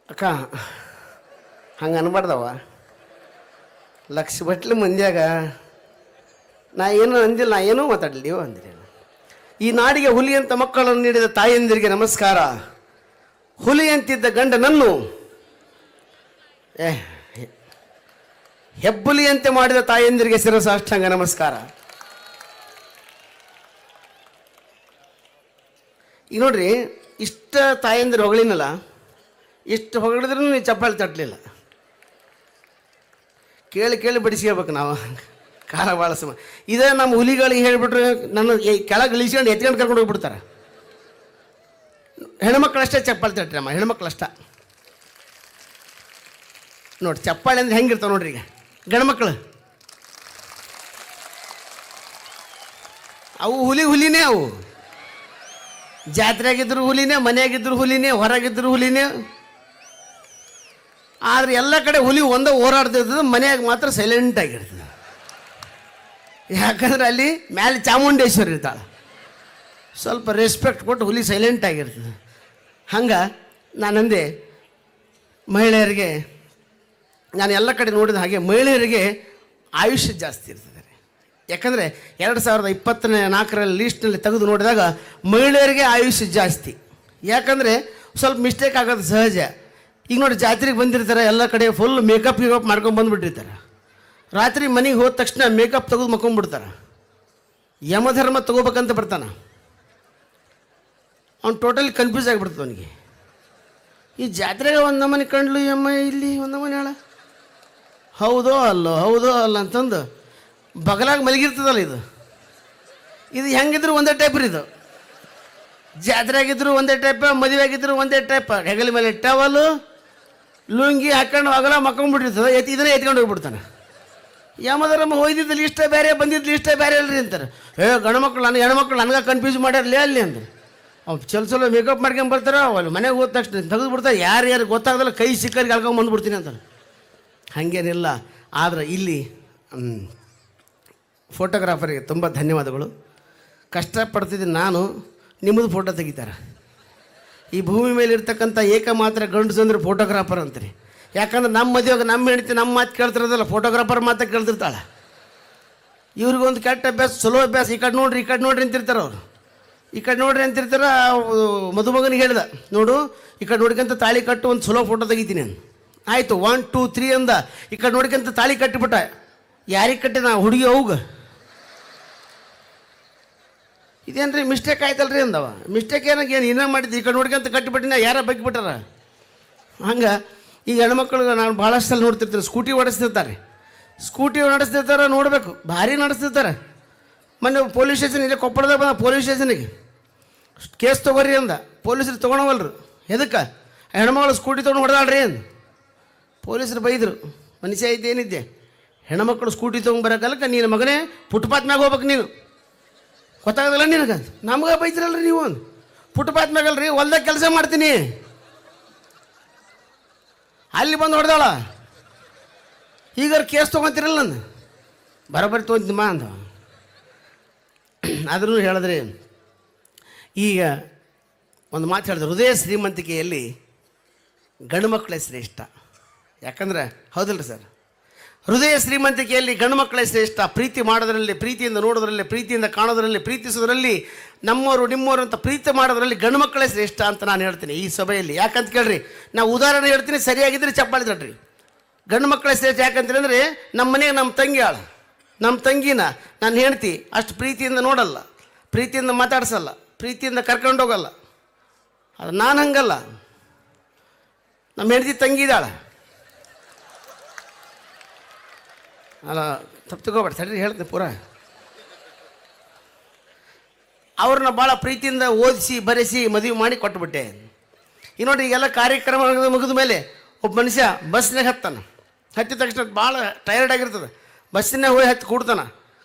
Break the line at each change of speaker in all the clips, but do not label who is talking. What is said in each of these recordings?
ಅಕ್ಕ ಹಂಗೆ ಅನ್ಬಾರ್ದವ. ಲಕ್ಷ ಬಟ್ಲು ಮಂದ್ಯಾಗ ನಾ ಏನೂ ಅಂದಿಲ್ಲ, ನಾ ಏನೂ ಮಾತಾಡಲಿ ಅಂದಿರಿ. ಈ ನಾಡಿಗೆ ಹುಲಿ ಅಂತ ಮಕ್ಕಳನ್ನು ನೀಡಿದ ತಾಯಂದಿರಿಗೆ ನಮಸ್ಕಾರ. ಹುಲಿ ಅಂತಿದ್ದ ಗಂಡನನ್ನು ಹೆಬ್ಬುಲಿಯಂತೆ ಮಾಡಿದ ತಾಯಂದಿರಿಗೆ ಶಿರಸಾಷ್ಟಾಂಗ ನಮಸ್ಕಾರ. ಈಗ ನೋಡ್ರಿ, ಇಷ್ಟ ತಾಯಂದಿರು ಹೊಗಳಿನಲ್ಲ, ಇಷ್ಟು ಹೊಗಳಿದ್ರೂ ನೀವು ಚಪ್ಪಾಳಿ ತಟ್ಟಲಿಲ್ಲ. ಕೇಳಿ ಕೇಳಿ ಬಡಿಸ್ಕೋಬೇಕು ನಾವು, ಕಾಲ ಭಾಳ ಸಮ. ಇದೇ ನಮ್ಮ ಹುಲಿಗಳಿಗೆ ಹೇಳಿಬಿಟ್ರೆ ನನ್ನ ಕೆಳಗೆ ಇಳಿಸ್ಕೊಂಡು ಎತ್ಕೊಂಡು ಕರ್ಕೊಂಡು ಹೋಗ್ಬಿಡ್ತಾರೆ. ಹೆಣ್ಮಕ್ಳಷ್ಟೇ ಚಪ್ಪಾಳಿ ತಟ್ರಿ ಅಮ್ಮ, ಹೆಣ್ಮಕ್ಳಷ್ಟ ನೋಡಿ. ಚಪ್ಪಾಳಿ ಅಂದ್ರೆ ಹೆಂಗಿರ್ತಾವೆ ನೋಡ್ರಿ. ಈಗ ಗಂಡ್ಮಕ್ಳು ಅವು ಹುಲಿನೇ. ಅವು ಜಾತ್ರೆಯಾಗಿದ್ರು ಹುಲಿನೇ, ಮನೆಯಾಗಿದ್ರು ಹುಲಿನೇ, ಹೊರಗಿದ್ರು ಹುಲಿನೇ. ಆದರೆ ಎಲ್ಲ ಕಡೆ ಹುಲಿ ಒಂದೇ ಓಡಾಡ್ತಿರ್ತದೆ, ಮನೆಯಾಗ ಮಾತ್ರ ಸೈಲೆಂಟ್ ಆಗಿರ್ತದೆ. ಯಾಕಂದ್ರೆ ಅಲ್ಲಿ ಮ್ಯಾಲೆ ಚಾಮುಂಡೇಶ್ವರಿ ಇರ್ತಾಳೆ, ಸ್ವಲ್ಪ ರೆಸ್ಪೆಕ್ಟ್ ಕೊಟ್ಟು ಹುಲಿ ಸೈಲೆಂಟ್ ಆಗಿರ್ತದೆ. ಹಂಗೆ ನಾನಂದೆ ಮಹಿಳೆಯರಿಗೆ, ನಾನು ಎಲ್ಲ ಕಡೆ ನೋಡಿದ ಹಾಗೆ ಮಹಿಳೆಯರಿಗೆ ಆಯುಷ್ಯ ಜಾಸ್ತಿ ಇರ್ತದೆ. ಯಾಕಂದರೆ 2024 ಲೀಸ್ಟ್ನಲ್ಲಿ ತೆಗೆದು ನೋಡಿದಾಗ ಮಹಿಳೆಯರಿಗೆ ಆಯುಷ್ಯ ಜಾಸ್ತಿ. ಯಾಕಂದರೆ ಸ್ವಲ್ಪ ಮಿಸ್ಟೇಕ್ ಆಗೋದು ಸಹಜ. ಈಗ ನೋಡಿ, ಜಾತ್ರೆಗೆ ಬಂದಿರ್ತಾರೆ, ಎಲ್ಲ ಕಡೆ ಫುಲ್ ಮೇಕಪ್ ಮಾಡ್ಕೊಂಡು ಬಂದುಬಿಟ್ಟಿರ್ತಾರೆ. ರಾತ್ರಿ ಮನೆಗೆ ಹೋದ ತಕ್ಷಣ ಮೇಕಪ್ ತೆಗೆದು ಮಕ್ಕೊಂಡ್ಬಿಡ್ತಾರೆ. ಯಮಧರ್ಮ ತಗೋಬೇಕಂತ ಬರ್ತಾನೆ ಅವ್ನು, ಟೋಟಲಿ ಕನ್ಫ್ಯೂಸ್ ಆಗಿಬಿಡ್ತದೆ ಅವನಿಗೆ. ಈ ಜಾತ್ರೆಗೆ ಒಂದು ನಮನೆ ಕಂಡ್ಲು ಯಮ್ಮ, ಇಲ್ಲಿ ಒಂದು ನಮನೆ ಹೇಳ, ಹೌದೋ ಅಲ್ಲ ಅಂತಂದು ಬಗಲಾಗ ಮಲಗಿರ್ತದಲ್ಲ. ಇದು ಹೆಂಗಿದ್ರು ಒಂದೇ ಟೈಪ್ ರೀ. ಇದು ಜಾತ್ರೆ ಆಗಿದ್ರು ಒಂದೇ ಟೈಪ್, ಮದುವೆ ಆಗಿದ್ರು ಒಂದೇ ಟೈಪ್. ಹೆಗಲ ಮೇಲೆ ಟವಲು ಲುಂಗಿ ಹಾಕೊಂಡು ಅಗಲ ಮಕ್ಕೊಂಡ್ಬಿಟ್ಟಿರ್ತದೆ. ಇದನ್ನೇ ಎತ್ಕೊಂಡು ಹೋಗ್ಬಿಡ್ತಾನೆ. ಯಮಧರ್ಮ ಹೋಯ್ದಿದ್ದು ಇಷ್ಟೇ ಬೇರೆ, ಬಂದಿದ್ದು ಇಷ್ಟೇ ಬೇರೆ ಅಲ್ರಿ ಅಂತಾರೆ. ಗಂಡ್ಮಕ್ಳು ಹೆಣ್ಮಕ್ಳು ನನಗೆ ಕನ್ಫ್ಯೂಸ್ ಮಾಡ್ಯಾರಲೇ ಅಲ್ಲಿ ಅಂತಾರೆ. ಅವ್ನು ಚಲೋ ಮೇಕಪ್ ಮಾಡ್ಕೊಂಡು ಬರ್ತಾರೆ. ಅಲ್ಲಿ ಮನೆಗೆ ಹೋದ ತಕ್ಷಣ ತೆಗೆದು ಬಿಡ್ತಾರೆ. ಯಾರು ಗೊತ್ತಾಗದಲ್ಲ, ಕೈ ಸಿಕ್ಕರಿಗೆ ಕಳ್ಕೊಂಡು ಬಂದುಬಿಡ್ತೀನಿ ಅಂತಾರೆ. ಹಾಗೇನಿಲ್ಲ. ಆದರೆ ಇಲ್ಲಿ ಫೋಟೋಗ್ರಾಫರಿಗೆ ತುಂಬ ಧನ್ಯವಾದಗಳು. ಕಷ್ಟಪಡ್ತಿದ್ದೀನಿ ನಾನು, ನಿಮ್ಮದು ಫೋಟೋ ತೆಗಿತಾರೆ. ಈ ಭೂಮಿ ಮೇಲೆ ಇರ್ತಕ್ಕಂಥ ಏಕಮಾತ್ರ ಗಂಡಸು ಅಂದರೆ ಫೋಟೋಗ್ರಾಫರ್ ಅಂತೀರಿ. ಯಾಕಂದ್ರೆ ನಮ್ಮ ಮದುವೆಗೆ ನಮ್ಮ ಹೆಂಡತಿ ನಮ್ಮ ಮಾತು ಕೇಳ್ತಿರೋದಲ್ಲ, ಫೋಟೋಗ್ರಾಫರ್ ಮಾತು ಕೇಳ್ತಿರ್ತಾಳೆ. ಇವ್ರಿಗೊಂದು ಕೆಟ್ಟ ಅಭ್ಯಾಸ, ಚಲೋ ಅಭ್ಯಾಸ. ಈ ಕಡೆ ನೋಡ್ರಿ ಅಂತಿರ್ತಾರೆ ಅವರು. ಈ ಕಡೆ ನೋಡ್ರಿ ಅಂತಿರ್ತಾರೆ. ಮದುಮಗನಿಗೆ ಹೇಳ್ದ, ನೋಡು ಈ ಕಡೆ ನೋಡ್ಕೊಂತ ತಾಳಿ ಕಟ್ಟು, ಒಂದು ಚಲೋ ಫೋಟೋ ತೆಗಿತೀನಿ ಅಂದು. ಆಯಿತು, 1 2 3 ಅಂದ. ಈ ಕಡೆ ನೋಡ್ಕೊಂತ ತಾಳಿ ಕಟ್ಟಿಬಿಟ್ಟ. ಯಾರಿಗೆ ಕಟ್ಟಿದ? ಹುಡುಗಿ ಹೋಗ. ಇದೇನ್ರಿ ಮಿಸ್ಟೇಕ್ ಆಯ್ತಲ್ರಿ ಅಂದವ. ಮಿಸ್ಟೇಕ್ ಏನು ಇನ್ನೂ ಮಾಡಿದ್ದು? ಈ ಕಡೆ ನೋಡ್ಕೊಂತ ಕಟ್ಟಿಬಿಟ್ಟಿನ ಯಾರ ಬಗ್ಗಿಬಿಟ್ಟಾರ. ಹಂಗೆ ಈಗ ಹೆಣ್ಮಕ್ಳು ನಾನು ಭಾಳಷ್ಟು ಸಲ ನೋಡ್ತಿರ್ತೀನಿ, ಸ್ಕೂಟಿ ನಡೆಸ್ತಿರ್ತಾರೆ. ನೋಡಬೇಕು, ಭಾರಿ ನಡೆಸ್ತಿರ್ತಾರೆ. ಮೊನ್ನೆ ಪೊಲೀಸ್ ಸ್ಟೇಷನ್, ಇಲ್ಲೇ ಕೊಪ್ಪಳದಾಗ ಬಂದ ಪೊಲೀಸ್ ಸ್ಟೇಷನಿಗೆ ಕೇಸ್ ತೊಗೊರಿ ಅಂದ. ಪೊಲೀಸರು ತೊಗೊಳವಲ್ರು. ಎದಕ್ಕೆ? ಹೆಣ್ಮಗಳು ಸ್ಕೂಟಿ ತೊಗೊಂಡು ಹೊಡೆದಾಳ್ರಿ ಅಂದು. ಪೊಲೀಸರು ಬೈದರು, ಮನುಷ್ಯ ಇದ್ದೇನಿದ್ದೆ, ಹೆಣ್ಮಕ್ಳು ಸ್ಕೂಟಿ ತೊಗೊಂಬರೋಕಲ್ಲಕ ನೀನು ಮಗನೇ ಫುಟ್ಪಾತ್ ಮ್ಯಾಗ ಹೋಗ್ಬೇಕು, ನೀನು ಗೊತ್ತಾಗೋದಿಲ್ಲ ನಿನಗೆ. ನಮ್ಗೆ ಬೈತಿರಲ್ರಿ ನೀವು. ಒಂದು ಫುಟ್ಪಾತ್ ಮ್ಯಾಗಲ್ರಿ, ಹೊಲ್ದಾಗ ಕೆಲಸ ಮಾಡ್ತೀನಿ, ಅಲ್ಲಿ ಬಂದು ಹೊಡೆದಾಳ. ಈಗ ಕೇಸ್ ತೊಗೊತಿರಲ್ಲ, ನಾನು ಬರೋಬ್ಬರಿ ತೊಗೊಂತೀಮ್ಮ ಅಂದ. ಆದ್ರೂ ಹೇಳಿದ್ರೆ, ಈಗ ಒಂದು ಮಾತು ಹೇಳಿದ್ರೆ, ಹೃದಯ ಶ್ರೀಮಂತಿಕೆಯಲ್ಲಿ ಗಂಡು ಮಕ್ಕಳೇ ಶ್ರೇಷ್ಠ. ಯಾಕಂದ್ರೆ ಹೌದಲ್ರಿ ಸರ್, ಹೃದಯ ಶ್ರೀಮಂತಿಕೆಯಲ್ಲಿ ಗಂಡು ಮಕ್ಕಳೇ ಶ್ರೇಷ್ಠ. ಪ್ರೀತಿ ಮಾಡೋದ್ರಲ್ಲಿ, ಪ್ರೀತಿಯಿಂದ ನೋಡೋದ್ರಲ್ಲಿ, ಪ್ರೀತಿಯಿಂದ ಕಾಣೋದ್ರಲ್ಲಿ, ಪ್ರೀತಿಸೋದ್ರಲ್ಲಿ, ನಮ್ಮವರು ನಿಮ್ಮವರು ಅಂತ ಪ್ರೀತಿ ಮಾಡೋದ್ರಲ್ಲಿ ಗಂಡು ಮಕ್ಕಳೇ ಶ್ರೇಷ್ಠ ಅಂತ ನಾನು ಹೇಳ್ತೀನಿ ಈ ಸಭೆಯಲ್ಲಿ. ಯಾಕಂತ ಕೇಳ್ರಿ, ನಾವು ಉದಾಹರಣೆ ಹೇಳ್ತೀನಿ, ಸರಿಯಾಗಿದ್ದರೆ ಚಪ್ಪಾಳಿ ತಟ್ರಿ. ಗಂಡು ಮಕ್ಕಳೇ ಶ್ರೇಷ್ಠ ಯಾಕಂತೀರಿ ಅಂದರೆ, ನಮ್ಮ ಮನೆಗೆ ನಮ್ಮ ತಂಗಿ ಆಳು, ನಮ್ಮ ತಂಗಿನ ನಾನು ಹೇಳ್ತಿ ಅಷ್ಟು ಪ್ರೀತಿಯಿಂದ ನೋಡಲ್ಲ, ಪ್ರೀತಿಯಿಂದ ಮಾತಾಡ್ಸಲ್ಲ, ಪ್ರೀತಿಯಿಂದ ಕರ್ಕೊಂಡೋಗಲ್ಲ. ಅದು ನಾನು ಹಂಗಲ್ಲ. ನಮ್ಮ ಹೆಂಡತಿ ತಂಗಿದಾಳ ಅಲ್ಲ, ತಪ್ಪು ತಗೋಬೇಡ, ಸರಿ ಹೇಳ್ತೀನಿ ಪೂರ. ಅವ್ರನ್ನ ಭಾಳ ಪ್ರೀತಿಯಿಂದ ಓದಿಸಿ ಬರೆಸಿ ಮದುವೆ ಮಾಡಿ ಕೊಟ್ಟುಬಿಟ್ಟೆ. ಈಗ ನೋಡಿ, ಈಗೆಲ್ಲ ಕಾರ್ಯಕ್ರಮ ಮುಗಿದ ಮೇಲೆ ಒಬ್ಬ ಮನುಷ್ಯ ಬಸ್ನಾಗ ಹತ್ತಿದ ತಕ್ಷಣ ಭಾಳ ಟಯರ್ಡ್ ಆಗಿರ್ತದೆ. ಬಸ್ಸಿನಾಗ ಹೋಗಿ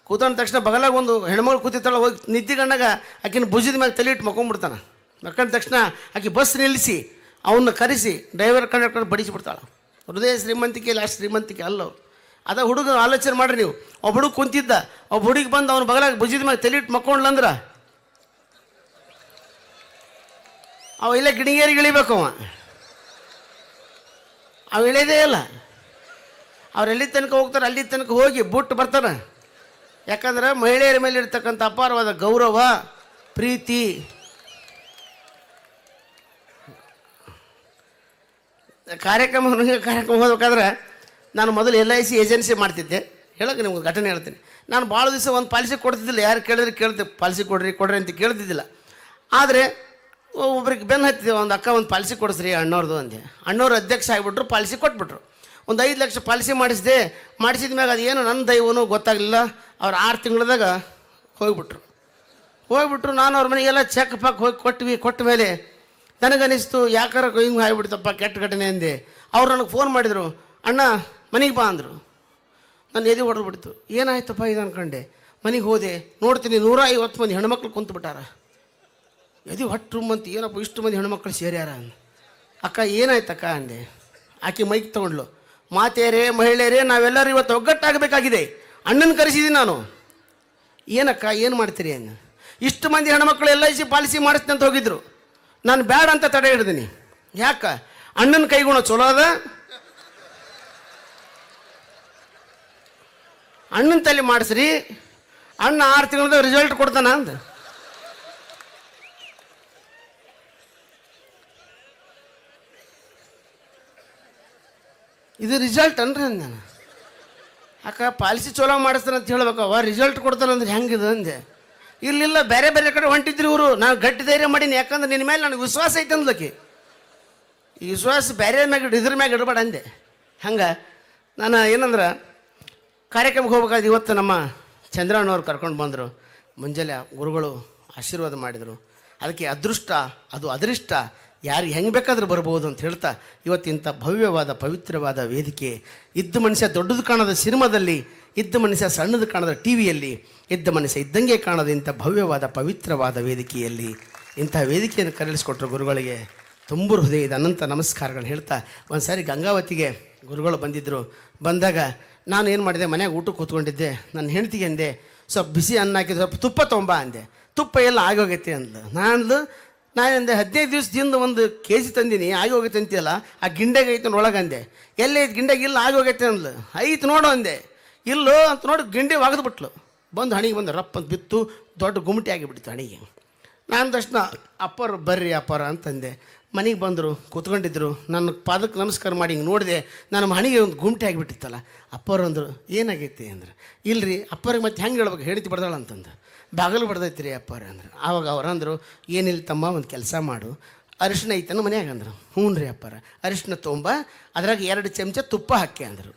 ಕೂತಾನ ತಕ್ಷಣ ಬಗಲಾಗ ಒಂದು ಹೆಣ್ಮಗಳು ಕೂತಿರ್ತಾಳೆ. ಹೋಗಿ ನಿದ್ದಿಗಣ್ಣಾಗ ಆಕಿನ ಭುಜದ ಮ್ಯಾಗ ತಲೆ ಇಟ್ಟು ಮಕ್ಕೊಂಡ್ಬಿಡ್ತಾನೆ. ಮಕ್ಕಂಡ ತಕ್ಷಣ ಆಕೆ ಬಸ್ ನಿಲ್ಲಿಸಿ ಅವನ್ನ ಕರೆಸಿ ಡ್ರೈವರ್ ಕಂಡಕ್ಟರ್ ಬಡಿಸಿಬಿಡ್ತಾಳೆ. ಹೃದಯ ಶ್ರೀಮಂತಿಕೆಯಲ್ಲಿ ಅಷ್ಟು ಶ್ರೀಮಂತಿಕೆ ಅಲ್ಲ. ಅದ ಹುಡುಗ ಆಲೋಚನೆ ಮಾಡಿರಿ ನೀವು. ಒಬ್ಬ ಹುಡುಗ ಕುಂತಿದ್ದ, ಒಬ್ಬ ಹುಡುಗಿ ಬಂದು ಅವನ ಬಗಲಾಗ ಭುಜದ ಮ್ಯಾಗ ತಲೆ ಇಟ್ಟು ಮಕ್ಕೊಂಡ್ಲಂದ್ರೆ ಅವ ಇಲ್ಲೇ ಗಿಣಿಗೇರಿಗೆ ಇಳಿಬೇಕು. ಅವ ಅವು ಇಳಿಯೋದೇ ಇಲ್ಲ. ಅವ್ರು ಎಲ್ಲಿ ತನಕ ಹೋಗ್ತಾರೆ ಅಲ್ಲಿ ತನಕ ಹೋಗಿ ಬುಟ್ಟು ಬರ್ತಾರೆ. ಯಾಕಂದ್ರೆ ಮಹಿಳೆಯರ ಮೇಲೆ ಇರ್ತಕ್ಕಂಥ ಅಪಾರವಾದ ಗೌರವ, ಪ್ರೀತಿ. ಕಾರ್ಯಕ್ರಮ ಹೋಗ್ಬೇಕಾದ್ರೆ ನಾನು ಮೊದಲು LIC ಏಜೆನ್ಸಿ ಮಾಡ್ತಿದ್ದೆ. ಹೇಳೋಕೆ ನಿಮ್ಗೆ ಘಟನೆ ಹೇಳ್ತೀನಿ. ನಾನು ಭಾಳ ದಿವಸ ಒಂದು ಪಾಲಿಸಿ ಕೊಡ್ತಿದ್ದಿಲ್ಲ. ಯಾರು ಕೇಳಿದ್ರೆ ಕೇಳ್ತಿದ್ದೆ, ಪಾಲಿಸಿ ಕೊಡ್ರಿ ಅಂತ ಕೇಳ್ತಿದ್ದಿಲ್ಲ. ಆದರೆ ಒಬ್ರಿಗೆ ಬೆನ್ನು ಹತ್ತಿದೆ, ಒಂದು ಅಕ್ಕ ಒಂದು ಪಾಲಿಸಿ ಕೊಡಿಸ್ರಿ ಅಣ್ಣವ್ರದ್ದು ಅಂದೆ. ಅಣ್ಣವ್ರು ಅಧ್ಯಕ್ಷ ಆಗಿಬಿಟ್ರು, ಪಾಲಿಸಿ ಕೊಟ್ಬಿಟ್ರು. ಒಂದು 5 ಲಕ್ಷ ಪಾಲಿಸಿ ಮಾಡಿಸಿದ ಮ್ಯಾಗ ಅದು ಏನು ನನ್ನ ದೈವನೂ ಗೊತ್ತಾಗಲಿಲ್ಲ. ಅವ್ರು 6 ತಿಂಗಳದಾಗ ಹೋಗ್ಬಿಟ್ರು. ನಾನು ಅವ್ರ ಮನೆಗೆಲ್ಲ ಚೆಕ್ ಪಾಕ್ ಹೋಗಿ ಕೊಟ್ಟ ಮೇಲೆ ನನಗನ್ನಿಸ್ತು, ಯಾಕಾರ ಹಿಂಗೆ ಆಗಿಬಿಡ್ತಪ್ಪ, ಕೆಟ್ಟ ಘಟನೆ ಅಂದೆ. ಅವ್ರು ನನಗೆ ಫೋನ್ ಮಾಡಿದರು, ಅಣ್ಣ ಮನೆಗೆ ಬಾ ಅಂದರು. ನಾನು ಎದೆ ಹೊಡೆದ್ಬಿಡ್ತು. ಏನಾಯ್ತಪ್ಪ ಇದು ಅನ್ಕೊಂಡೆ. ಮನೆಗೆ ಹೋದೆ, ನೋಡ್ತೀನಿ 150 ಮಂದಿ ಹೆಣ್ಮಕ್ಳು ಕುಂತ್ಬಿಟ್ಟಾರ. ಎದೆ ಹೊಟ್ಟುಂಬಂತ, ಏನಪ್ಪ ಇಷ್ಟು ಮಂದಿ ಹೆಣ್ಮಕ್ಳು ಸೇರ್ಯಾರ. ಅಕ್ಕ ಏನಾಯ್ತಕ್ಕ ಅಂದೆ. ಆಕೆ ಮೈಕ್ ತೊಗೊಂಡ್ಲು. ಮಾತೆಯರೇ, ಮಹಿಳೆಯರೇ, ನಾವೆಲ್ಲರೂ ಇವತ್ತು ಒಗ್ಗಟ್ಟಾಗಬೇಕಾಗಿದೆ. ಅಣ್ಣನ ಕರೆಸಿದ್ದೀನಿ ನಾನು. ಏನಕ್ಕ ಏನು ಮಾಡ್ತೀರಿ ಅನ್ನ. ಇಷ್ಟು ಮಂದಿ ಹೆಣ್ಮಕ್ಳು LIC ಪಾಲಿಸಿ ಮಾಡಿಸ್ತೀನಿ ಅಂತ ಹೋಗಿದ್ರು. ನಾನು ಬೇಡ ಅಂತ ತಡೆ ಹಿಡ್ದೀನಿ. ಯಾಕ? ಅಣ್ಣನ ಕೈಗುಣ ಚಲೋ ಅದ, ಅಣ್ಣನ ತಲೆ ಮಾಡಿಸ್ರಿ, ಅಣ್ಣ 6 ತಿಂಗಳದಾಗ ರಿಸಲ್ಟ್ ಕೊಡ್ತಾನ ಅಂದ. ಇದು ರಿಸಲ್ಟ್ ಅನ್ರಿ ಅಂದ ನಾನು. ಅಕ್ಕ ಪಾಲಿಸಿ ಚಲೋ ಮಾಡಿಸ್ತಾನೆ ಅಂತ ಹೇಳ್ಬೇಕವ, ರಿಸಲ್ಟ್ ಕೊಡ್ತಾನಂದ್ರೆ ಹೆಂಗಿದೆ ಅಂದೆ. ಇಲ್ಲಿಲ್ಲ, ಬೇರೆ ಕಡೆ ಹೊಂಟಿದ್ರು ಇವರು. ನಾನು ಗಟ್ಟಿ ಧೈರ್ಯ ಮಾಡೀನಿ, ಯಾಕಂದ್ರೆ ನಿನ್ನ ಮೇಲೆ ನನಗೆ ವಿಶ್ವಾಸ ಐತೆ ಅಂದ್ಲಕ್ಕೆ. ಈ ವಿಶ್ವಾಸ ಬೇರೆ ಮ್ಯಾಗ ಇದ್ರ ಮ್ಯಾಗ ಇಡಬೇಡ ಅಂದೆ. ಹಂಗೆ ನಾನು ಏನಂದ್ರೆ ಕಾರ್ಯಕ್ರಮಕ್ಕೆ ಹೋಗ್ಬೇಕಾದ್ರೆ ಇವತ್ತು ನಮ್ಮ ಚಂದ್ರಣ್ಣವ್ರು ಕರ್ಕೊಂಡು ಬಂದರು. ಮುಂಜಾನೆ ಗುರುಗಳು ಆಶೀರ್ವಾದ ಮಾಡಿದರು. ಅದಕ್ಕೆ ಅದೃಷ್ಟ, ಅದು ಅದೃಷ್ಟ, ಯಾರಿಗೆ ಹೆಂಗೆ ಬೇಕಾದ್ರೂ ಬರ್ಬೋದು ಅಂತ ಹೇಳ್ತಾ, ಇವತ್ತಿಂಥ ಭವ್ಯವಾದ ಪವಿತ್ರವಾದ ವೇದಿಕೆ, ಇದ್ದ ಮನುಷ್ಯ ದೊಡ್ಡದು ಕಾಣದ ಸಿನಿಮಾದಲ್ಲಿ, ಇದ್ದ ಮನುಷ್ಯ ಸಣ್ಣದು ಕಾಣದ TVಯಲ್ಲಿ, ಇದ್ದ ಮನುಷ್ಯ ಇದ್ದಂಗೆ ಕಾಣದ ಇಂಥ ಭವ್ಯವಾದ ಪವಿತ್ರವಾದ ವೇದಿಕೆಯಲ್ಲಿ ಇಂಥ ವೇದಿಕೆಯನ್ನು ಕರೆಳಿಸ್ಕೊಟ್ರು ಗುರುಗಳಿಗೆ ತುಂಬ ಹೃದಯದ ಅನಂತ ನಮಸ್ಕಾರಗಳು ಹೇಳ್ತಾ, ಒಂದು ಸಾರಿ ಗಂಗಾವತಿಗೆ ಗುರುಗಳು ಬಂದಿದ್ದರು. ಬಂದಾಗ ನಾನು ಏನು ಮಾಡಿದೆ, ಮನೆಯಾಗ ಊಟಕ್ಕೆ ಕೂತ್ಕೊಂಡಿದ್ದೆ. ನನ್ನ ಹೆಂಡ್ತಿಗೆ ಅಂದೆ, ಸ್ವಲ್ಪ ಬಿಸಿ ಅನ್ನ ಹಾಕಿದ್ದು, ಸ್ವಲ್ಪ ತುಪ್ಪ ತೊಗೊಂಬ ಅಂದೆ. ತುಪ್ಪ ಎಲ್ಲ ಆಗೋಗೈತೆ ಅಂದ್ಲು. ನಾನಂದೆ 15 ದಿವಸದಿಂದ 1 kg ತಂದೀನಿ, ಆಗಿ ಹೋಗೈತೆ ಅಂತೀಯಲ್ಲ, ಆ ಗಿಂಡೆಗೆ ಐತೆ ಒಳಗಂದೆ. ಎಲ್ಲೈತೆ ಗಿಂಡೆಗೆ? ಇಲ್ಲ, ಆಗಿ ಹೋಗೈತೆ ಅಂದ್ಲು. ಐತೆ ನೋಡು ಅಂದೆ. ಇಲ್ಲೋ ಅಂತ ನೋಡಿ ಗಿಂಡೆ ಒಗೆದ್ಬಿಟ್ಲು. ಬಂದು ಹಣಿಗೆ ಬಂದು ರಪ್ಪ ಅಂತ ಬಿತ್ತು, ದೊಡ್ಡ ಗುಮಟಿ ಆಗಿಬಿಡ್ತು ಹಣಿಗೆ. ನಾನು ತಕ್ಷಣ ಅಪ್ಪರು ಬರ್ರಿ ಅಪ್ಪರ ಅಂತಂದೆ. ಮನೆಗೆ ಬಂದರು, ಕೂತ್ಕೊಂಡಿದ್ರು. ನನ್ನ ಪಾದಕ್ಕೆ ನಮಸ್ಕಾರ ಮಾಡಿ ಹಿಂಗೆ ನೋಡಿದೆ, ನನ್ನ ಹಣಿಗೆ ಒಂದು ಗುಮಟಿ ಆಗಿಬಿಟ್ಟಿತ್ತಲ್ಲ. ಅಪ್ಪರು ಅಂದರು, ಏನಾಗೈತಿ ಅಂದ್ರೆ, ಇಲ್ರಿ ಅಪ್ಪರಿಗೆ ಮತ್ತೆ ಹೆಂಗೆ ಹೇಳ್ಬೇಕು, ಹೇಳ್ತಿ ಬಡ್ದಾಳ ಅಂತಂದು. ಬಾಗಲು ಬಡ್ದೈತಿ ರೀ ಅಪ್ಪರ ಅಂದ್ರೆ. ಆವಾಗ ಅವ್ರಂದರು, ಏನಿಲ್ಲ ತಮ್ಮ, ಒಂದು ಕೆಲಸ ಮಾಡು, ಅರಿಶಿನ ಐತನ ಮನ್ಯಾಗ ಅಂದರು. ಹ್ಞೂ ರೀ ಅಪ್ಪರ. ಅರಿಶಿನ ತೊಂಬ, ಅದ್ರಾಗ 2 ಚಮಚ ತುಪ್ಪ ಹಾಕಿ ಅಂದರು.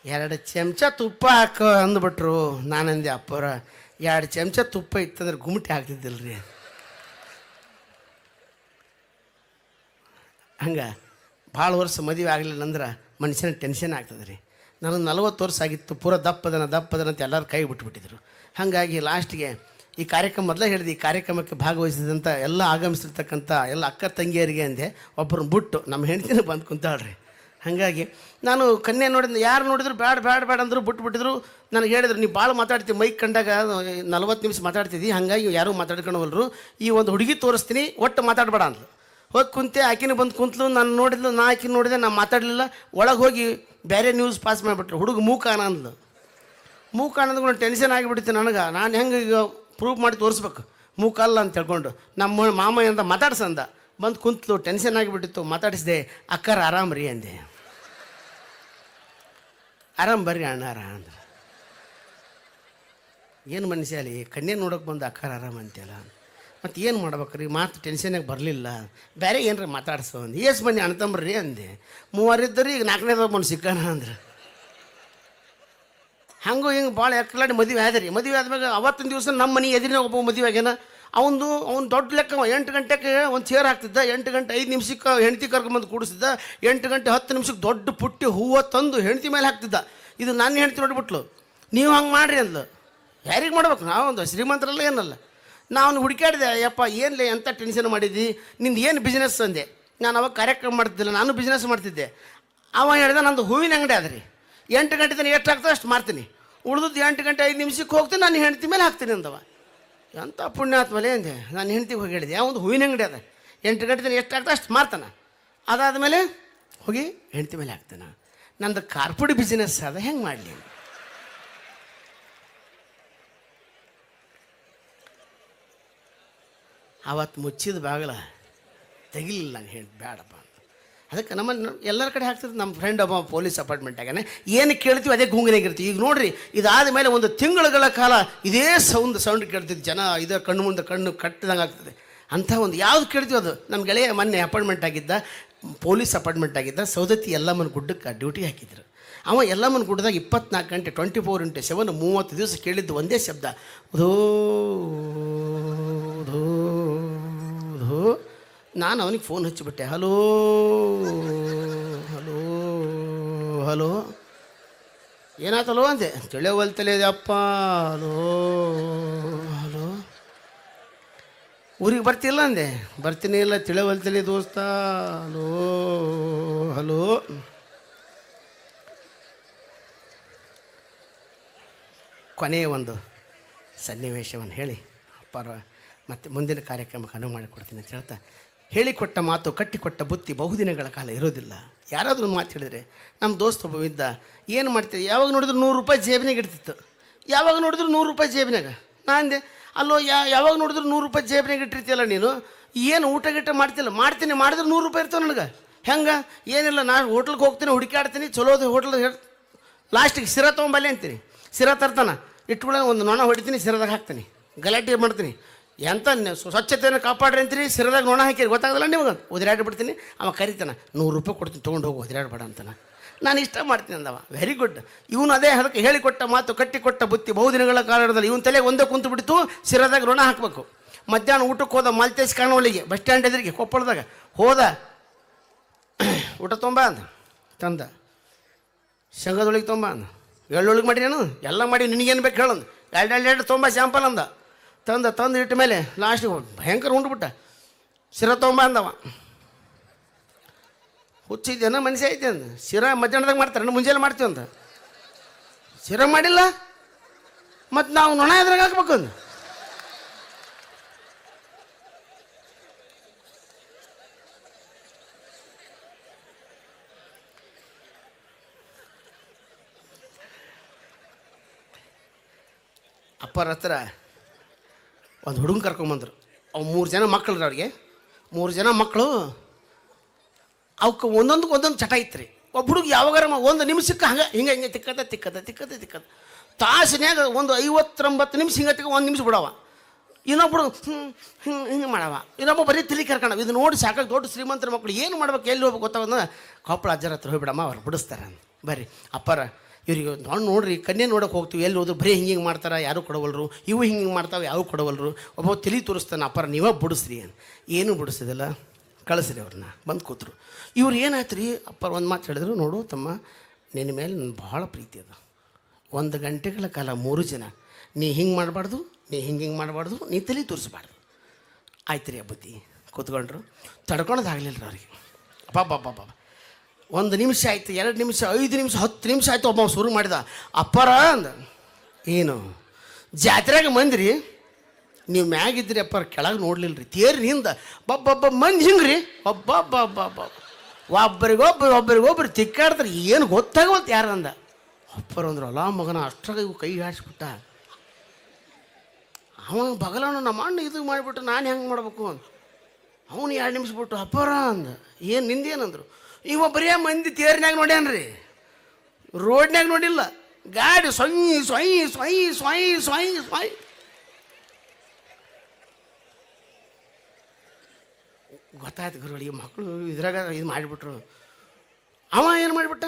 2 ಚಮಚ ತುಪ್ಪ ಹಾಕೋ ಅಂದ್ಬಿಟ್ರು. ನಾನಂದೆ, ಅಪ್ಪರ 2 ಚಮಚ ತುಪ್ಪ ಇತ್ತಂದ್ರೆ ಗುಮಟಿ ಹಾಕ್ತಿದ್ದಿಲ್ಲ ರೀ. ಹಂಗೆ ಭಾಳ ವರ್ಷ ಮದುವೆ ಆಗಲಿಲ್ಲ ಅಂದ್ರೆ ಮನುಷ್ಯನ ಟೆನ್ಷನ್ ಆಗ್ತದೆ ರೀ. ನನಗೆ 40 ವರ್ಷ ಆಗಿತ್ತು. ಪೂರ ದಪ್ಪದನ ಅಂತ ಎಲ್ಲರೂ ಕೈ ಬಿಟ್ಬಿಟ್ಟಿದ್ರು. ಹಾಗಾಗಿ ಲಾಸ್ಟಿಗೆ ಈ ಕಾರ್ಯಕ್ರಮ ಮೊದಲೇ ಹೇಳಿದೆ, ಈ ಕಾರ್ಯಕ್ರಮಕ್ಕೆ ಭಾಗವಹಿಸಿದಂಥ ಎಲ್ಲ ಆಗಮಿಸಿರ್ತಕ್ಕಂಥ ಎಲ್ಲ ಅಕ್ಕ ತಂಗಿಯರಿಗೆ ಅಂದೆ, ಒಬ್ಬರನ್ನ ಬಿಟ್ಟು ನಮ್ಮ ಹೆಂಡ್ತಿನ ಬಂದು ಕುಂತಾಳ್ರಿ. ಹಾಗಾಗಿ ನಾನು ಕನ್ಯೆ ನೋಡಿದ್ರೆ ಯಾರು ನೋಡಿದ್ರು ಬೇಡ ಅಂದರು, ಬಿಟ್ಬಿಟ್ಟಿದ್ರು. ನನಗೆ ಹೇಳಿದ್ರು, ನೀವು ಭಾಳ ಮಾತಾಡ್ತೀವಿ, ಮೈಕ್ ಕಂಡಾಗ 40 ನಿಮಿಷ ಮಾತಾಡ್ತಿದ್ದಿ, ಹಾಗಾಗಿ ಯಾರೂ ಮಾತಾಡ್ಕೊಳವಲ್ರು, ಈ ಒಂದು ಹುಡುಗಿ ತೋರಿಸ್ತೀನಿ, ಒಟ್ಟು ಮಾತಾಡಬೇಡ ಅಂದ್ಲು. ಹೋಗಿ ಕುಂತೆ, ಆಕಿನ ಬಂದು ಕುಂತಲು. ನಾನು ನೋಡಿದ್ಲು, ನಾ ಆಕಿನ ನೋಡಿದೆ, ನಾನು ಮಾತಾಡಲಿಲ್ಲ. ಒಳಗೆ ಹೋಗಿ ಬೇರೆ ನ್ಯೂಸ್ ಪಾಸ್ ಮಾಡಿಬಿಟ್ರು. ಹುಡುಗ ಮೂಕಾನ ಅಂದ್ಲು. ಮೂಕಾನಂದ್ಕೊಂಡು ಟೆನ್ಷನ್ ಆಗಿಬಿಡ್ತೀನಿ ನನಗೆ. ನಾನು ಹೆಂಗೆ ಈಗ ಪ್ರೂಫ್ ಮಾಡಿ ತೋರಿಸ್ಬೇಕು ಮೂಕಲ್ಲ ಅಂತ ಹೇಳ್ಕೊಂಡು. ನಮ್ಮ ಮಾಮ ಅಂತ ಮಾತಾಡ್ಸಂದ. ಬಂದು ಕುಂತಲು, ಟೆನ್ಷನ್ ಆಗಿಬಿಟ್ಟಿತ್ತು. ಮಾತಾಡಿಸಿದೆ, ಅಕ್ಕರ ಆರಾಮ್ ರೀ ಅಂದೆ. ಆರಾಮ್ ಬರ್ರಿ ಅಣ್ಣಾರ ಅಂದ್ರೆ. ಏನು ಮನುಷ್ಯ ಅಲ್ಲಿ ಕನ್ಯೆ ನೋಡೋಕೆ ಬಂದು ಅಕ್ಕರ ಆರಾಮ್ ಅಂತೆಲ್ಲ. ಮತ್ತು ಏನು ಮಾಡ್ಬೇಕ್ರಿ, ಮಾತು ಟೆನ್ಷನಾಗಿ ಬರಲಿಲ್ಲ. ಬೇರೆ ಏನ್ರಿ ಮಾತಾಡ್ಸೋ ಅಂದೆ. ಎಷ್ಟು ಮಂದಿ ಅಣ್ತಂಬ್ರಿ ಅಂದೆ. 3 ಇದ್ದರು, ಈಗ 4ನೇದ ಬಂದು ಸಿಕ್ಕಾನ ಅಂದ್ರೆ. ಹಂಗೂ ಹಿಂಗೆ ಭಾಳ ಎಕ್ಕಲಾಡಿ ಮದುವೆ ಆದ್ರಿ. ಮದುವೆ ಆದ್ಮೇಲೆ ಅವತ್ತಿನ ದಿವಸ ನಮ್ಮ ಮನೆ ಎದುರಿನ ಒಬ್ಬ ಮದುವೆ ಆಗ್ಯಾನ. ಅವ್ನು ದೊಡ್ಡ ಲೆಕ್ಕ 8 ಗಂಟೆಗೆ ಒಂದು ಚೇರ್ ಹಾಕ್ತಿದ್ದ. 8 ಗಂಟೆ 5 ನಿಮಿಷಕ್ಕೆ ಹೆಂಡ್ತಿ ಕರ್ಕೊಂಬಂದು ಕೂಡಿಸಿದ್ದ. 8 ಗಂಟೆ 10 ನಿಮಿಷಕ್ಕೆ ದೊಡ್ಡ ಪುಟ್ಟಿ ಹೂವು ತಂದು ಹೆಂಡ್ತಿ ಮೇಲೆ ಹಾಕ್ತಿದ್ದ. ಇದು ನನ್ನ ಹೆಂಡ್ತಿ ನೋಡ್ಬಿಟ್ಲು. ನೀವು ಹಂಗೆ ಮಾಡ್ರಿ ಅಂದ್ಲು. ಯಾರಿಗೆ ಮಾಡ್ಬೇಕು, ನಾವೊಂದು ಶ್ರೀಮಂತರಲ್ಲ ಏನಲ್ಲ. ನಾನು ಹುಡುಕಾಡಿದೆ, ಅಯ್ಯಪ್ಪ ಏನ್ಲೇ ಎಂಥ ಟೆನ್ಷನ್ ಮಾಡಿದ್ದಿ, ನಿಂದು ಏನು ಬಿಸ್ನೆಸ್ ಅಂದೆ. ನಾನು ಅವಾಗ ಕಾರ್ಯಕ್ರಮ ಮಾಡ್ತಿದ್ದಿಲ್ಲ, ನಾನು ಬಿಸ್ನೆಸ್ ಮಾಡ್ತಿದ್ದೆ. ಅವ ಹೇಳಿದ, ನಂದು ಹೂವಿನ ಅಂಗಡಿ ಅದ್ರಿ, 8 ಗಂಟೆ ತನಕ ಎಷ್ಟು ಆಗ್ತದೆ ಅಷ್ಟು ಮಾಡ್ತೀನಿ, ಉಳಿದದ್ದು 8 ಗಂಟೆ 5 ನಿಮಿಷಕ್ಕೆ ಹೋಗ್ತೀನಿ, ನಾನು ಹೆಂಡ್ತಿ ಮೇಲೆ ಹಾಕ್ತೀನಿ ಅಂದವ. ಎಂಥ ಪುಣ್ಯಾತ್ಮಲೇ ಅಂದೆ. ನಾನು ಹೆಂಡ್ತಿಗೆ ಹೋಗಿ ಹೇಳಿದೆ, ಯಾವೊಂದು ಹೂವಿನ ಅಂಗಡಿ ಅದ, 8 ಗಂಟೆ ತನಕ ಎಷ್ಟು ಆಗ್ತದೆ ಅಷ್ಟು ಮಾರ್ತಾನೆ. ಅದಾದಮೇಲೆ ಹೋಗಿ ಹೆಂಡ್ತಿ ಮೇಲೆ ಹಾಕ್ತಾನೆ. ನಂದು ಕಾರ್ಪೊರೇಟ್ ಬಿಸ್ನೆಸ್ ಅದ, ಹೆಂಗೆ ಮಾಡಲಿ? ಆವತ್ತು ಮುಚ್ಚಿದ ಬಾಗಲ ತೆಗಿಲಿಲ್ಲ. ನಾನು ಹೇಳಿ ಬೇಡಪ್ಪ ಅಂತ. ಅದಕ್ಕೆ ನಮ್ಮನ್ನು ಎಲ್ಲರ ಕಡೆ ಹಾಕ್ತಿದ್ದು. ನಮ್ಮ ಫ್ರೆಂಡ್ ಒಬ್ಬ ಪೊಲೀಸ್ ಅಪಾರ್ಟ್ಮೆಂಟಾಗನೆ ಏನು ಕೇಳ್ತೀವಿ ಅದೇ ಗುಂಗಿನಾಗಿರ್ತೀವಿ. ಈಗ ನೋಡಿರಿ, ಇದಾದ ಮೇಲೆ ಒಂದು ತಿಂಗಳುಗಳ ಕಾಲ ಇದೇ ಸೌಂಡ್ ಕೇಳ್ತಿದ್ದು. ಜನ ಇದರ ಕಣ್ಣು ಮುಂದೆ ಕಣ್ಣು ಕಟ್ಟಿದಂಗೆ ಆಗ್ತದೆ. ಅಂಥ ಒಂದು ಯಾವ್ದು ಕೇಳ್ತೀವಿ ಅದು. ನಮ್ಮ ಗೆಳೆಯ ಮೊನ್ನೆ ಅಪಾರ್ಟ್ಮೆಂಟ್ ಆಗಿದ್ದ, ಪೊಲೀಸ್ ಅಪಾರ್ಟ್ಮೆಂಟ್ ಆಗಿದ್ದ. ಸೌದತ್ತಿ ಯಲ್ಲಮ್ಮನ ಗುಡ್ಡಕ್ಕೆ ಡ್ಯೂಟಿ ಹಾಕಿದ್ರು. ಅವ ಯಲ್ಲಮ್ಮನ ಗುಡ್ಡದಾಗ 24 ಗಂಟೆ 24x7 30 ದಿವಸ ಕೇಳಿದ್ದು ಒಂದೇ ಶಬ್ದ, ಧೋ ಧೋ ಧೋ. ನಾನು ಅವನಿಗೆ ಫೋನ್ ಹಚ್ಚಿಬಿಟ್ಟೆ, ಹಲೋ ಹಲೋ ಹಲೋ, ಏನಾಯ್ತಲ್ಲೋ ಅಂದೆ. ತಿಳಿಯವಲ್ತಲೇ ಅಪ್ಪ, ಹಲೋ ಹಲೋ. ಊರಿಗೆ ಬರ್ತಿಲ್ಲ ಅಂದೆ. ಬರ್ತೀನಿ ಇಲ್ಲ, ತಿಳಿಯವಲ್ತಲೇ ದೋಸ್ತ, ಹಲೋ ಹಲೋ. ಕೊನೆಯ ಒಂದು ಸನ್ನಿವೇಶವನ್ನು ಹೇಳಿ ಅಪ್ಪಾರ ಮತ್ತು ಮುಂದಿನ ಕಾರ್ಯಕ್ರಮಕ್ಕೆ ಅನುವು ಮಾಡಿಕೊಡ್ತೀನಿ ಅಂತ ಹೇಳ್ತಾ, ಹೇಳಿಕೊಟ್ಟ ಮಾತು ಕಟ್ಟಿಕೊಟ್ಟ ಬುತ್ತಿ ಬಹುದಿನಗಳ ಕಾಲ ಇರೋದಿಲ್ಲ. ಯಾರಾದರೂ ಮಾತು ಹೇಳಿದರೆ, ನಮ್ಮ ದೋಸ್ತ ಒಬ್ಬ ಇದ್ದ, ಏನು ಮಾಡ್ತೀವಿ, ಯಾವಾಗ ನೋಡಿದ್ರು 100 ರೂಪಾಯಿ ಜೇಬಿನಾಗ ಇಡ್ತಿತ್ತು. ಯಾವಾಗ ನೋಡಿದ್ರು 100 ರೂಪಾಯಿ ಜೇಬಿನಾಗ. ನಾನು ಅಂದೆ, ಅಲ್ಲೋ ಯಾವಾಗ ನೋಡಿದ್ರು 100 ರೂಪಾಯಿ ಜೇಬಿನಾಗ ಇಟ್ಟಿರ್ತೀಯಲ್ಲ ನೀನು, ಏನು ಊಟ ಗಿಟ್ಟ ಮಾಡ್ತಿಲ್ಲ? ಮಾಡ್ತೀನಿ, ಮಾಡಿದ್ರೆ 100 ರೂಪಾಯಿ ಇರ್ತಾವೆ ನನಗೆ. ಹೆಂಗೆ? ಏನಿಲ್ಲ, ನಾನು ಹೋಟ್ಲಿಗೆ ಹೋಗ್ತೀನಿ, ಹುಡುಕಾಡ್ತೀನಿ, ಚಲೋದು ಹೋಟ್ಲ್ ಲಾಸ್ಟಿಗೆ ಸಿರಾ ತೊಗೊಂಬಲ್ಲೆ ಅಂತೀನಿ. ಸಿರಾ ತರ್ತಾನೆ, ಇಟ್ಕೊಳ್ಳೋ ಒಂದು ನೊಣ ಹೊಡಿತೀನಿ, ಸಿರದಾಗ ಹಾಕ್ತೀನಿ, ಗಲಾಟೆ ಮಾಡ್ತೀನಿ. ಎಂತ ಸ್ವಚ್ಛತೆಯನ್ನು ಕಾಪಾಡ್ರಿ ಅಂತೀರಿ, ಸಿರದಾಗ ನೊಣ ಹಾಕಿರಿ, ಗೊತ್ತಾಗಲ್ಲ ನಿಮಗೆ. ಬಿಡ್ತೀನಿ. ಅವ ಕರಿತಾನೆ, 100 ರೂಪಾಯಿ ಕೊಡ್ತೀನಿ, ತೊಗೊಂಡು ಹೋಗಿ ಒದಿರಾಡಬೇಡ ಅಂತಾನೆ. ನಾನು ಇಷ್ಟ ಮಾಡ್ತೀನಿ ಅಂದವ. Very good. ಇವನು ಅದೇ ಅದಕ್ಕೆ ಹೇಳಿಕೊಟ್ಟ ಮಾತು ಕಟ್ಟಿಕೊಟ್ಟ ಬುತ್ತಿ ಬಹುದಿನಗಳ ಕಾಲದಲ್ಲಿ ಇವನ ತಲೆ ಒಂದೇ ಕುಂತು ಬಿಡ್ತು. ಸಿರದಾಗ ನೊಣ ಹಾಕಬೇಕು. ಮಧ್ಯಾಹ್ನ ಊಟಕ್ಕೆ ಹೋದ ಮಾಲ್ತೇಶ್ ಕಾಣವಳಿಗೆ ಬಸ್ ಸ್ಟ್ಯಾಂಡ್ ಎದುರಿಗೆ ಕೊಪ್ಪಳದಾಗ ಹೋದ. ಊಟ ತೊಂಬ ಅಂದ, ತಂದ. ಶೇಂಗಾದೊಳಗೆ ತೊಂಬ ಅಂದ, ಎಳ್ಳೊಳಗೆ ಮಾಡಿ ನಾನು ಎಲ್ಲ ಮಾಡಿ, ನಿನಗೇನು ಬೇಕು ಹೇಳಂದು. 2 ತೊಂಬ ಸ್ಯಾಂಪಲ್ ಅಂದ. ತಂದು ಇಟ್ಟ ಮೇಲೆ ಲಾಸ್ಟಿಗೆ ಭಯಂಕರ ಉಂಡ್ಬಿಟ್ಟ. ಸಿರ ತೊಂಬ ಅಂದವ. ಹುಚ್ಚಿದ್ದೇನ ಮನುಷ್ಯ ಐತೆ ಅಂದ. ಸಿರ ಮಧ್ಯಾಹ್ನದಾಗ ಮಾಡ್ತಾರೆ, ಮುಂಜಾನೆ ಮಾಡ್ತೀವಿ ಅಂತ. ಸಿರ ಮಾಡಿಲ್ಲ, ಮತ್ತು ನಾವು ನೊಣ ಎದ್ರಾಗ ಹಾಕ್ಬೇಕು ಅಂದ. ಅಪ್ಪರ ಹತ್ರ ಒಂದು ಹುಡುಗ ಕರ್ಕೊಂಬಂದರು. ಅವು 3 ಜನ ಮಕ್ಕಳು ಅವ್ರಿಗೆ. 3 ಜನ ಮಕ್ಕಳು. ಅವಕ್ಕೆ ಒಂದೊಂದು ಚಟ ಇತ್ತು ರೀ. ಒಬ್ಬ ಹುಡುಗ ಯಾವಾಗಾರ ಒಂದು ನಿಮಿಷಕ್ಕೆ ಹಿಂಗೆ ತಿಕ್ಕದ ತಾಸಿನ್ಯಾಗ ಒಂದು 50-90 ನಿಮಿಷ ಹಿಂಗೆ 1 ನಿಮಿಷ ಬಿಡವ. ಇನ್ನೊಬ್ಬರು ಹಿಂಗೆ ಮಾಡವ. ಇನ್ನೊಬ್ಬ ಬರೀ ತಿಳಿ ಕರ್ಕೊಂಡವ. ಇದು ನೋಡಿ ಸಾಕಾಗಿ ದೊಡ್ಡ ಶ್ರೀಮಂತರ ಮಕ್ಕಳು ಏನು ಮಾಡ್ಬೇಕು, ಎಲ್ಲಿ ಹೋಗ್ಬೇಕು ಗೊತ್ತಾಗ ಕೊಪ್ಪಳ ಅಜ್ಜರ ಹತ್ರ ಹೋಗ್ಬಿಡಮ್ಮ, ಅವ್ರು ಬಿಡಿಸ್ತಾರೆ. ಬರ್ರಿ ಅಪ್ಪರ ಇವ್ರಿಗೆ ನೋಡ್ರಿ, ಕನ್ಯೆ ನೋಡೋಕೆ ಹೋಗ್ತೀವಿ, ಎಲ್ಲಿ ಹೋದ್ರು ಬರೀ ಹಿಂಗೆ ಮಾಡ್ತಾರೆ, ಯಾರೂ ಕೊಡವಲ್ರು. ಇವು ಹಿಂಗೆ ಮಾಡ್ತಾವೆ, ಯಾರೂ ಕೊಡವಲ್ರು. ಒಬ್ಬ ತಲೆ ತೋರಿಸ್ತಾನೆ, ಅಪ್ಪರ ನೀವೇ ಬಿಡಿಸ್ರಿ ಅಂತ. ಏನೂ ಬಿಡಿಸೋದಿಲ್ಲ, ಕಳಿಸ್ರಿ ಅವ್ರನ್ನ. ಬಂದು ಕೂತರು. ಇವ್ರು ಏನಾಯ್ತು ರೀ, ಅಪ್ಪರ ಒಂದು ಮಾತು ಹೇಳಿದ್ರು, ನೋಡು ತಮ್ಮ, ನಿನ್ನ ಮೇಲೆ ನನ್ನ ಭಾಳ ಪ್ರೀತಿ ಅದ. 1 ಗಂಟೆಗಳ ಕಾಲ 3 ಜನ ನೀ ಹಿಂಗೆ ಮಾಡಬಾರ್ದು, ನೀ ಹಿಂಗೆ ಮಾಡಬಾರ್ದು, ನೀ ತಲೆ ತೋರಿಸ್ಬಾರ್ದು. ಆಯ್ತು ರೀ ಬುದ್ಧಿ. ಕೂತ್ಕೊಂಡ್ರು. ತಡ್ಕೊಳೋದಾಗಲಿಲ್ಲ ರೀ ಅವ್ರಿಗೆ. ಅಪ್ಪ 1 ನಿಮಿಷ ಆಯ್ತು, 2 ನಿಮಿಷ, 5 ನಿಮಿಷ, 10 ನಿಮಿಷ ಆಯಿತು. ಒಬ್ಬ ಶುರು ಮಾಡಿದ. ಅಪ್ಪರ ಅಂದ, ಏನು ಜಾತ್ರೆಯಾಗ ಮಂದಿರಿ ನೀವು ಮ್ಯಾಗಿದ್ರಿ ಅಪ್ಪ, ಕೆಳಗೆ ನೋಡ್ಲಿಲ್ಲ ರೀ. ತೇರಿ ಹಿಂದ ಮಂದಿ ಹಿಂಗೆ ರೀ, ಒಬ್ಬರಿಗೊಬ್ಬರು ತಿಕ್ಕಾಡ್ತಾರೆ, ಏನು ಗೊತ್ತಾಗವಲ್ತು ಯಾರು ಅಂದ. ಅಪ್ಪರ ಅಂದ್ರು, ಅಲ್ಲ ಮಗನ ಅಷ್ಟ್ರಾಗ ಇವು ಕೈ ಹಾಡ್ಸ್ಬಿಟ್ಟ. ಅವ ಬಗಲನು ನಮ್ಮ ಅಣ್ಣ ಇದು ಮಾಡಿಬಿಟ್ಟು ನಾನು ಹೆಂಗೆ ಮಾಡ್ಬೇಕು ಅಂತ. ಅವನು 2 ನಿಮಿಷ ಬಿಟ್ಟು ಅಪ್ಪರ ಅಂದ, ಏನು ನಿಂದೇನಂದ್ರು. ಇವ ಬರೀ ಮಂದಿ ತೇರಿನಾಗ ನೋಡ್ಯಾನ್ರಿ, ರೋಡ್ನಾಗ ನೋಡಿಲ್ಲ. ಗಾಡಿ ಸೊಯ್ ಗೊತ್ತಾಯ್ತು ಗುರುಗಳಿಗೆ. ಮಕ್ಕಳು ಇದ್ರಾಗ ಇದು ಮಾಡಿಬಿಟ್ರು. ಅವ ಏನು ಮಾಡಿಬಿಟ್ಟ,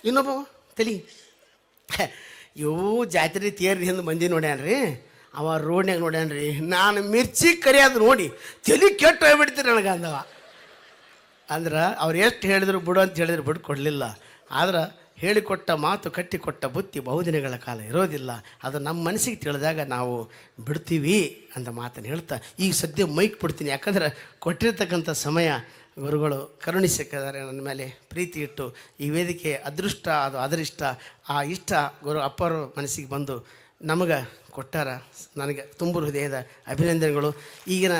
ಇನ್ನೊಬ್ಬ ತಲೆ ಇವು ಜಾತ್ರೆ ತೇರಿ ಹಿಂದೆ ಮಂದಿ ನೋಡ್ಯಾನ್ರಿ. ಅವ ರೋಡ್ನಾಗ ನೋಡ್ಯಾನ್ರಿ. ನಾನು ಮಿರ್ಚಿ ಕರಿಯೋದು ನೋಡಿ ತಲೆ ಕೆಟ್ಟು ಹೋಗ್ಬಿಡ್ತೀರಿ ನನಗೆ ಅಂದವ. ಅಂದ್ರೆ ಅವ್ರು ಎಷ್ಟು ಹೇಳಿದ್ರು ಬಿಡು ಅಂತ ಹೇಳಿದ್ರು ಬಿಡು ಕೊಡಲಿಲ್ಲ. ಆದ್ರೆ ಹೇಳಿಕೊಟ್ಟ ಮಾತು ಕಟ್ಟಿಕೊಟ್ಟ ಬುತ್ತಿ ಬಹುದಿನಗಳ ಕಾಲ ಇರೋದಿಲ್ಲ. ಅದು ನಮ್ಮ ಮನಸ್ಸಿಗೆ ತಿಳಿದಾಗ ನಾವು ಬಿಡ್ತೀವಿ ಅಂತ ಮಾತನ್ನು ಹೇಳ್ತಾ ಈಗ ಸದ್ಯ ಮೈಕ್ ಬಿಡ್ತೀನಿ. ಯಾಕಂದ್ರೆ ಕೊಟ್ಟಿರ್ತಕ್ಕಂಥ ಸಮಯ ಗುರುಗಳು ಕರುಣಿಸಿದ್ದಾರೆ, ನನ್ನ ಮೇಲೆ ಪ್ರೀತಿ ಇಟ್ಟು ಈ ವೇದಿಕೆ ಅದೃಷ್ಟ ಅದು ಅದರಿಷ್ಟ ಆ ಇಷ್ಟ ಗುರು ಅಪ್ಪರು ಮನಸ್ಸಿಗೆ ಬಂದು ನಮಗೆ ಕೊಟ್ಟಾರ. ನನಗೆ ತುಂಬ ಹೃದಯದ ಅಭಿನಂದನೆಗಳು. ಈಗಿನ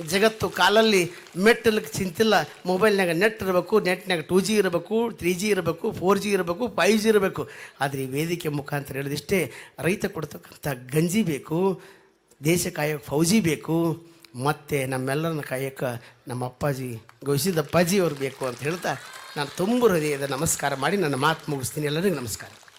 ಜಗತ್ತು ಕಾಲಲ್ಲಿ ಮೆಟ್ಟಲಿಕ್ಕೆ ಚಿಂತಿಲ್ಲ. ಮೊಬೈಲ್ನಾಗ ನೆಟ್ ಇರಬೇಕು, ನೆಟ್ನಾಗ 2G ಇರಬೇಕು, 3G ಇರಬೇಕು, 4G ಇರಬೇಕು, 5G ಇರಬೇಕು. ಆದರೆ ಈ ವೇದಿಕೆ ಮುಖಾಂತರ ಹೇಳಿದಿಷ್ಟೇ, ರೈತ ಕೊಡ್ತಕ್ಕಂಥ ಗಂಜಿ ಬೇಕು, ದೇಶ ಕಾಯೋಕ್ಕೆ ಫೌಜಿ ಬೇಕು, ಮತ್ತು ನಮ್ಮೆಲ್ಲರನ್ನ ಕಾಯೋಕ್ಕೆ ನಮ್ಮ ಅಪ್ಪಾಜಿ ಗೌಸಿದ ಅಪ್ಪಾಜಿ ಅವ್ರು ಬೇಕು ಅಂತ ಹೇಳ್ತಾ ನಾನು ತುಂಬ ಹೃದಯದ ನಮಸ್ಕಾರ ಮಾಡಿ ನನ್ನ ಮಾತು ಮುಗಿಸ್ತೀನಿ. ಎಲ್ಲರಿಗೂ ನಮಸ್ಕಾರ.